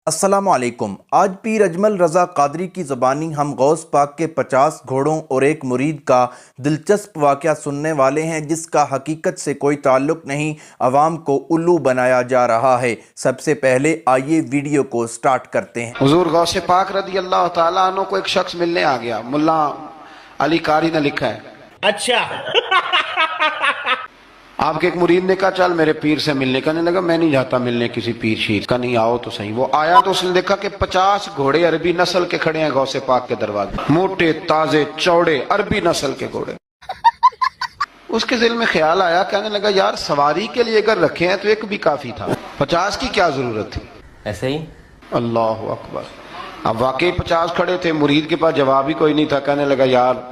अस्सलामु अलैकुम। आज पीर अजमल रज़ा क़ादरी की ज़बानी हम गौस पाक के 50 घोड़ों और एक मुरीद का दिलचस्प वाक़या सुनने वाले हैं, जिसका हकीकत से कोई ताल्लुक़ नहीं, अवाम को उल्लू बनाया जा रहा है। सबसे पहले आइए वीडियो को स्टार्ट करते हैं। हुजूर गौस पाक रज़ी अल्लाह ताला अन्हु को एक शख्स मिलने आ गया। मुल्ला अली कारी ने लिखा है, अच्छा आपके एक मुरीद ने कहा चल मेरे पीर से मिलने। कहने लगा मैं नहीं जाता मिलने किसी पीर शीर का। नहीं आओ तो सही। वो आया तो उसने देखा कि 50 घोड़े अरबी नस्ल के खड़े हैं गौसे पाक के दरवाजे, मोटे ताजे चौड़े अरबी नस्ल के घोड़े। उसके दिल में ख्याल आया, कहने लगा यार सवारी के लिए अगर रखे हैं तो एक भी काफी था, 50 की क्या जरूरत थी। ऐसे ही अल्लाह अकबर। अब वाकई 50 खड़े थे, मुरीद के पास जवाब ही कोई नहीं था। कहने लगा यार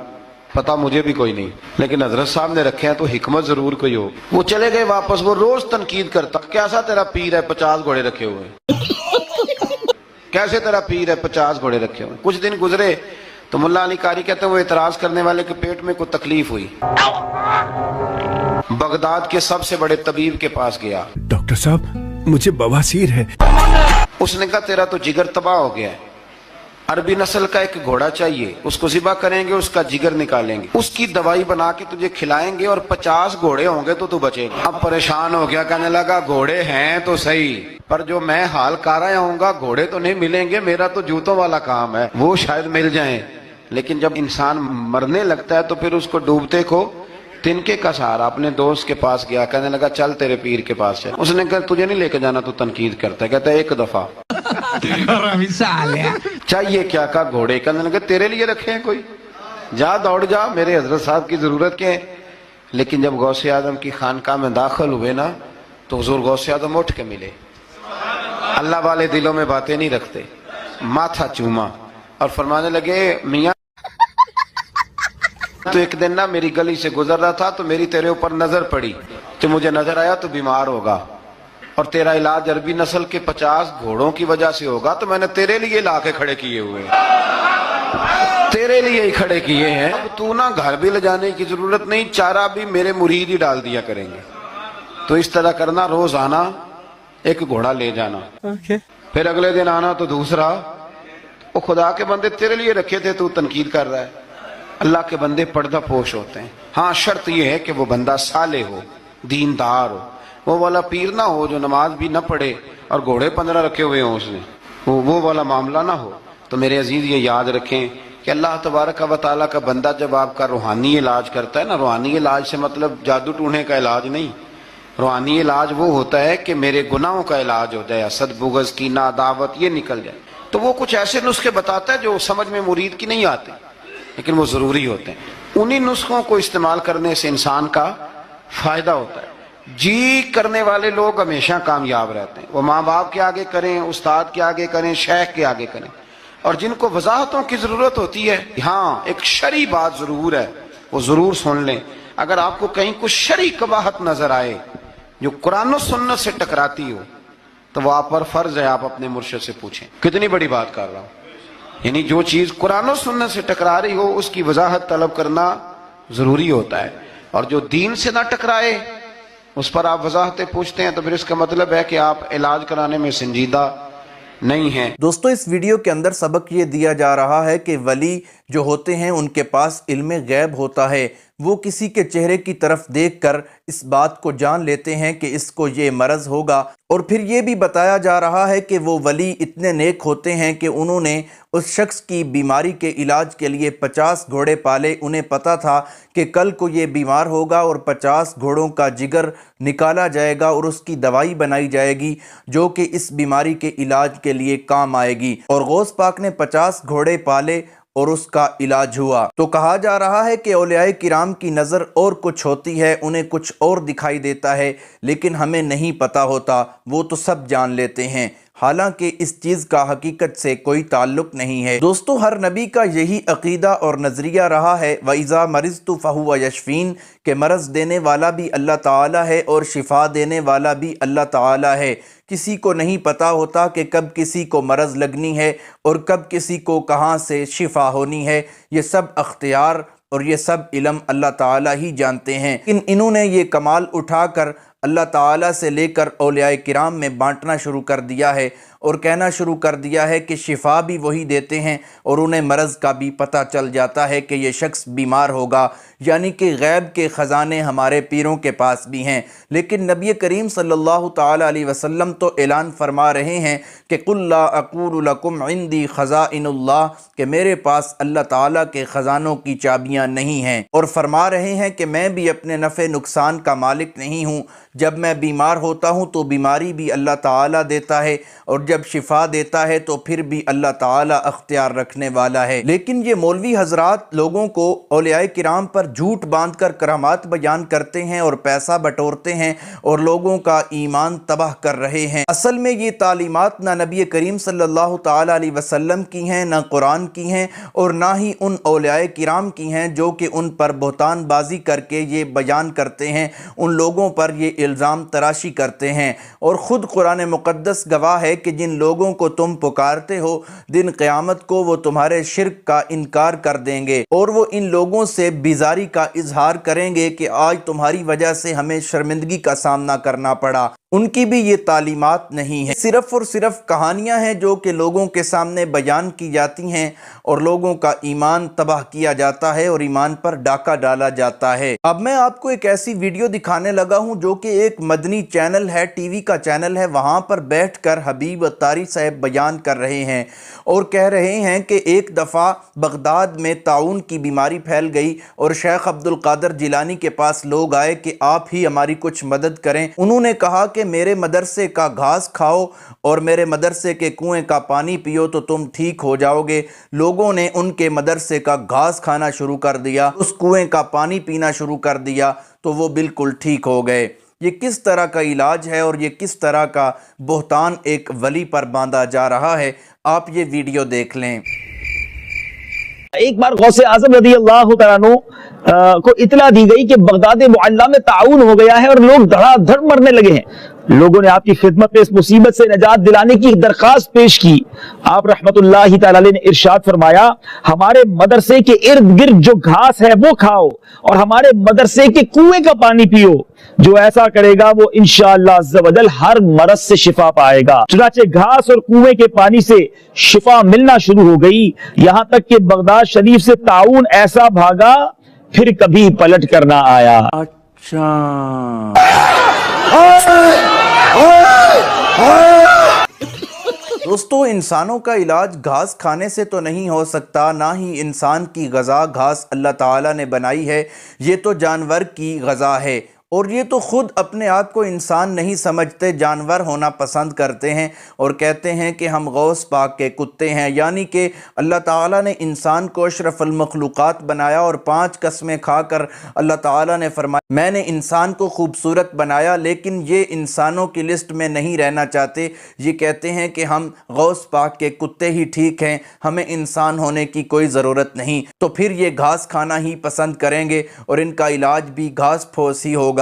पता मुझे भी कोई नहीं, लेकिन हजरत साहब ने रखे हैं तो हिकमत जरूर कोई हो। वो चले गए वापस। वो रोज तनकीद करता, कैसा तेरा पीर है 50 घोड़े रखे हुए कैसे तेरा पीर है 50 घोड़े रखे हुए। कुछ दिन गुजरे तो मुल्ला अली कारी कहते हैं वो एतराज करने वाले के पेट में कोई तकलीफ हुई, बगदाद के सबसे बड़े तबीब के पास गया। डॉक्टर साहब मुझे बवासीर है। उसने कहा तेरा तो जिगर तबाह हो गया है, अरबी नस्ल का एक घोड़ा चाहिए, उसको ज़िबा करेंगे, उसका जिगर निकालेंगे, उसकी दवाई बना के तुझे खिलाएंगे और 50 घोड़े होंगे तो तू बचेगा। अब परेशान हो गया, कहने लगा घोड़े हैं तो सही, पर जो मैं हाल कर आया हूँगा घोड़े तो नहीं मिलेंगे, मेरा तो जूतों वाला काम है, वो शायद मिल जाएं। लेकिन जब इंसान मरने लगता है तो फिर उसको डूबते को तिनके का सहारा। अपने दोस्त के पास गया, कहने लगा चल तेरे पीर के पास चल। उसने कहा तुझे नहीं लेके जाना, तू तनकीद करता है। कहता है एक दफा चाहिए क्या का घोड़े। कहने लगे तेरे लिए रखे हैं कोई, जा दौड़ जा, मेरे हजरत साहब की जरूरत के। लेकिन जब गौसे आजम की खानकाह में दाखिल हुए ना तो हुजूर गौसे आजम उठ के मिले। अल्लाह वाले दिलों में बातें नहीं रखते। माथा चूमा और फरमाने लगे मियां तो एक दिन ना मेरी गली से गुजर रहा था तो मेरी तेरे ऊपर नजर पड़ी, तो मुझे नजर आया तो बीमार होगा और तेरा इलाज अरबी नस्ल के 50 घोड़ों की वजह से होगा, तो मैंने तेरे लिए लाके खड़े किए हुए हैं, तेरे लिए ही खड़े किए हैं। अब तू ना घर भी ले जाने की जरूरत नहीं, चारा भी मेरे मुरीद ही डाल दिया करेंगे। तो इस तरह करना, रोज आना एक घोड़ा ले जाना, फिर अगले दिन आना तो दूसरा। वो खुदा के बंदे तेरे लिए रखे थे, तू तनकीद कर रहा है। अल्लाह के बंदे पर्दा पोश होते हैं। हाँ शर्त यह है कि वो बंदा साले हो, दीनदार हो, वो वाला पीर ना हो जो नमाज भी ना पढ़े और घोड़े 15 रखे हुए हों उसने, वो वाला मामला ना हो। तो मेरे अजीज ये याद रखें कि अल्लाह तबारक व तआला का बंदा जब आपका रूहानी इलाज करता है ना, रूहानी इलाज से मतलब जादू टूने का इलाज नहीं, रूहानी इलाज वो होता है कि मेरे गुनाहों का इलाज हो जाए, असद बुग़्ज़ कीना अदावत ये निकल जाए। तो वो कुछ ऐसे नुस्खे बताता है जो समझ में मुरीद की नहीं आते, लेकिन वो जरूरी होते हैं। उन्हीं नुस्खों को इस्तेमाल करने से इंसान का फायदा होता है। जी करने वाले लोग हमेशा कामयाब रहते हैं। वो माँ बाप के आगे करें, उस्ताद के आगे करें, शेख के आगे करें। और जिनको वजाहतों की जरूरत होती है, हाँ एक शरी बात जरूर है, वो जरूर सुन लें। अगर आपको कहीं कुछ शरी कबाहत नजर आए जो कुरान और सुन्नत से टकराती हो, तो वो आप पर फर्ज है आप अपने मुर्शिद से पूछें। कितनी बड़ी बात कर रहा हूं, यानी जो चीज कुरान और सुन्नत से टकरा रही हो उसकी वजाहत तलब करना जरूरी होता है। और जो दीन से ना टकराए उस पर आप वजाहतें पूछते हैं, तो फिर इसका मतलब है कि आप इलाज कराने में संजीदा नहीं हैं। दोस्तों इस वीडियो के अंदर सबक ये दिया जा रहा है कि वली जो होते हैं उनके पास इल्म गैब होता है। वो किसी के चेहरे की तरफ देखकर इस बात को जान लेते हैं कि इसको ये मरज़ होगा। और फिर ये भी बताया जा रहा है कि वो वली इतने नेक होते हैं कि उन्होंने उस शख्स की बीमारी के इलाज के लिए 50 घोड़े पाले। उन्हें पता था कि कल को ये बीमार होगा और 50 घोड़ों का जिगर निकाला जाएगा और उसकी दवाई बनाई जाएगी जो कि इस बीमारी के इलाज के लिए काम आएगी। और गौस पाक ने 50 घोड़े पाले और उसका इलाज हुआ। तो कहा जा रहा है कि औलियाए किराम की नज़र और कुछ होती है, उन्हें कुछ और दिखाई देता है, लेकिन हमें नहीं पता होता, वो तो सब जान लेते हैं। हालांकि इस चीज़ का हकीकत से कोई ताल्लुक़ नहीं है। दोस्तों हर नबी का यही अक़ीदा और नज़रिया रहा है, वइज़ा मरिज़तु फ़हुव यशफ़ीन, के मरज़ देने वाला भी अल्लाह ताला है और शिफा देने वाला भी अल्लाह ताला है। किसी को नहीं पता होता कि कब किसी को मरज़ लगनी है और कब किसी को कहाँ से शिफा होनी है। ये सब अख्तियार और ये सब इल्म अल्लाह ताला ही जानते हैं। इन्होंने ये कमाल उठाकर अल्लाह ताला से लेकर औलियाए किराम में बांटना शुरू कर दिया है اور کہنا شروع کر دیا ہے کہ شفا بھی وہی دیتے ہیں اور انہیں مرض کا بھی پتہ چل جاتا ہے کہ یہ شخص بیمار ہوگا، یعنی کہ غیب کے خزانے ہمارے پیروں کے پاس بھی ہیں۔ لیکن نبی کریم صلی اللہ تعالیٰ علیہ وسلم تو اعلان فرما رہے ہیں کہ قُلْ لَا أَقُولُ لَكُمْ عِنْدِي خَزَائِنُ اللَّهِ کہ میرے پاس اللہ تعالیٰ کے خزانوں کی چابیاں نہیں ہیں، اور فرما رہے ہیں کہ میں بھی اپنے نفع نقصان کا مالک نہیں ہوں۔ جب میں بیمار ہوتا ہوں تو بیماری بھی اللہ تعالیٰ دیتا ہے، اور جب شفا دیتا ہے تو پھر بھی اللہ تعالیٰ اختیار رکھنے والا ہے۔ لیکن یہ مولوی حضرات لوگوں کو اولیاء کرام پر جھوٹ باندھ کر کرامات بیان کرتے ہیں اور پیسہ بٹورتے ہیں اور لوگوں کا ایمان تباہ کر رہے ہیں۔ اصل میں یہ تعلیمات نہ نبی کریم صلی اللہ تعالیٰ علیہ وسلم کی ہیں، نہ قرآن کی ہیں، اور نہ ہی ان اولیاء کرام کی ہیں جو کہ ان پر بہتان بازی کر کے یہ بیان کرتے ہیں، ان لوگوں پر یہ الزام تراشی کرتے ہیں۔ اور خود قرآن مقدس گواہ ہے کہ جن لوگوں کو تم پکارتے ہو دن قیامت کو وہ تمہارے شرک کا انکار کر دیں گے، اور وہ ان لوگوں سے بیزاری کا اظہار کریں گے کہ آج تمہاری وجہ سے ہمیں شرمندگی کا سامنا کرنا پڑا۔ ان کی بھی یہ تعلیمات نہیں ہیں، صرف اور صرف کہانیاں ہیں جو کہ لوگوں کے سامنے بیان کی جاتی ہیں اور لوگوں کا ایمان تباہ کیا جاتا ہے اور ایمان پر ڈاکہ ڈالا جاتا ہے۔ اب میں آپ کو ایک ایسی ویڈیو دکھانے لگا ہوں جو کہ ایک مدنی چینل ہے، ٹی وی کا چینل ہے، وہاں پر بیٹھ کر حبیب اتاری صاحب بیان کر رہے ہیں اور کہہ رہے ہیں کہ ایک دفعہ بغداد میں طاعون کی بیماری پھیل گئی اور شیخ عبد القادر جیلانی کے پاس لوگ آئے کہ آپ ہی ہماری کچھ مدد کریں۔ انہوں نے کہا کہ میرے مدرسے کا گھاس کھاؤ اور میرے مدرسے کے کنویں کا پانی پیو تو تم ٹھیک ہو جاؤ گے۔ لوگوں نے ان کے مدرسے کا گھاس کھانا شروع کر دیا، اس کنویں کا پانی پینا شروع کر دیا تو وہ بالکل ٹھیک ہو گئے۔ یہ کس طرح کا علاج ہے اور یہ کس طرح کا بہتان ایک ولی پر باندھا جا رہا ہے، آپ یہ ویڈیو دیکھ لیں۔ ایک بار غوث اعظم رضی اللہ تعالیٰ عنہ کو اطلاع دی گئی کہ بغداد معلیٰ میں طاعون ہو گیا ہے اور لوگ دھڑا دھڑ مرنے لگے ہیں۔ لوگوں نے آپ کی خدمت میں اس مصیبت سے نجات دلانے کی درخواست پیش کی۔ آپ رحمت اللہ تعالیٰ علیہ نے ارشاد فرمایا، ہمارے مدرسے کے ارد گرد جو گھاس ہے وہ کھاؤ اور ہمارے مدرسے کے کنویں کا پانی پیو۔ جو ایسا کرے گا وہ انشاءاللہ عز و جل ہر مرض سے شفا پائے گا۔ چنانچہ گھاس اور کنویں کے پانی سے شفا ملنا شروع ہو گئی، یہاں تک کہ بغداد شریف سے طاعون ایسا بھاگا پھر کبھی پلٹ کر نہ آیا۔ دوستو، انسانوں کا علاج گھاس کھانے سے تو نہیں ہو سکتا، نہ ہی انسان کی غذا گھاس اللہ تعالیٰ نے بنائی ہے، یہ تو جانور کی غذا ہے، اور یہ تو خود اپنے آپ کو انسان نہیں سمجھتے، جانور ہونا پسند کرتے ہیں اور کہتے ہیں کہ ہم غوث پاک کے کتے ہیں۔ یعنی کہ اللہ تعالیٰ نے انسان کو اشرف المخلوقات بنایا اور 5 قسمیں کھا کر اللہ تعالیٰ نے فرمایا میں نے انسان کو خوبصورت بنایا، لیکن یہ انسانوں کی لسٹ میں نہیں رہنا چاہتے، یہ کہتے ہیں کہ ہم غوث پاک کے کتے ہی ٹھیک ہیں، ہمیں انسان ہونے کی کوئی ضرورت نہیں، تو پھر یہ گھاس کھانا ہی پسند کریں گے اور ان کا علاج بھی گھاس پھوس ہی ہوگا۔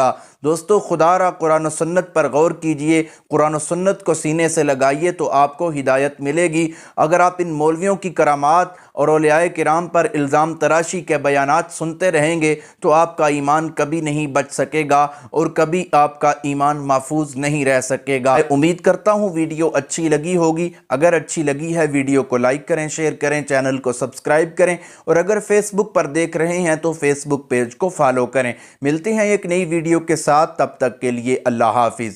دوستو، خدا را قرآن و سنت پر غور کیجئے، قرآن و سنت کو سینے سے لگائیے تو آپ کو ہدایت ملے گی۔ اگر آپ ان مولویوں کی کرامات اور اولیاء کرام پر الزام تراشی کے بیانات سنتے رہیں گے تو آپ کا ایمان کبھی نہیں بچ سکے گا اور کبھی آپ کا ایمان محفوظ نہیں رہ سکے گا۔ میں امید کرتا ہوں ویڈیو اچھی لگی ہوگی۔ اگر اچھی لگی ہے ویڈیو کو لائک کریں، شیئر کریں، چینل کو سبسکرائب کریں، اور اگر فیس بک پر دیکھ رہے ہیں تو فیس بک پیج کو فالو کریں۔ ملتے ہیں ایک نئی ویڈیو کے ساتھ، تب تک کے لیے اللہ حافظ۔